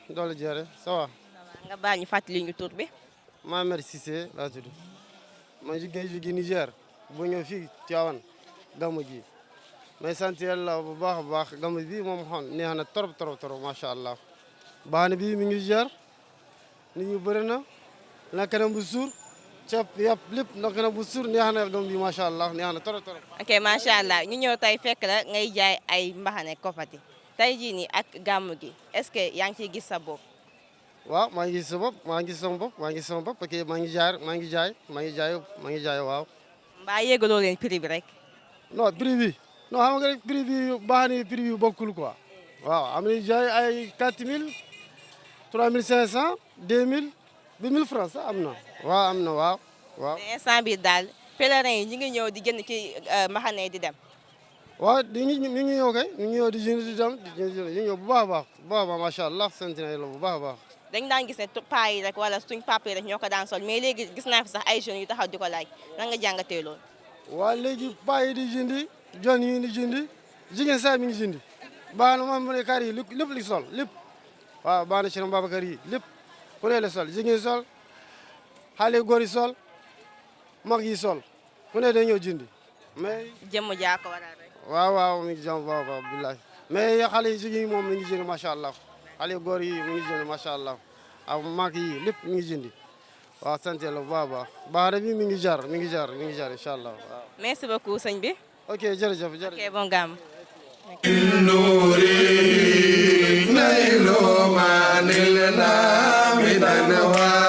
doole jeere ça va. nga baal ñu fàttali ñu tur bi. Mohamed Cissé laa tudd ma jóge Niger bu ñëw fii Tivaouane gàmmu gi may sant yàlla bu baax a baax gàmmu bi moom xam neex na trop trop trop macha allah baax na bi mi ngi jar nit ñu bëri na na kanam bu suur ceeb yàpp lépp na kanam bu suur neex na gàmmu bi macha allah neex na trop trop. ok macha allah ñu ñëw tey fekk la ngay jaay ay mbaxane koppati tey jii nii ak gàmmu gi est-ce que yaa ngi ciy gis sa bopp. waaw maa ngi gis sa bopp maa ngi gis sama bopp maa ngi gis sama bopp parce que maa ngi jaay waaw. mbaa yéegaloo leen prix bi rek. non prix bi non xam nga rek prix bi baax na prix bi bokkul quoi. waaw am nañu jaay ay 4000 3500 2000 2000 francs sax am na. waaw am na waaw. mais instant bi daal pèlerin yi ñu ngi ñëw di jënd ci mbaxane yi di dem. waaw ñu ngi ñëw kay ñu ngi ñëw di jënd di dem di ñëw bu baax a baax bu baax a baax macha allah sant nañu la bu baax a baax. dañ daan gis ne paa yi rek wala suñ papa yi rek ñoo ko daan sol mais léegi gis naa fi sax ay jeunes yu taxaw di ko laaj nan nga jàngatee loolu. waaw léegi paa yi di jëndi jeunes yi di jëndi jigéen saa mi ngi jëndi baax na moom kar yi lépp li sol lépp waaw baax na ci Babacar yi lépp ku ne la sol jigéen sol xale góor yi sol mag yi sol ku ne day ñëw jëndi mais. jëmm jaa ko waral rek. waaw mi ngi jàmm waaw billahi mais xale yi jigéen yi moom mi ngi jënd macha allah. xale góor yi mu ngi jënd macha allah ak mag yi lépp mi ngi jëndi waaw sant yàlla bu baax a baax baax bi mi ngi jar incha allah waaw. merci beaucoup sëñ bi. ok jërëjëf. ok bon gàmm. نيل ما نلنا من الهوى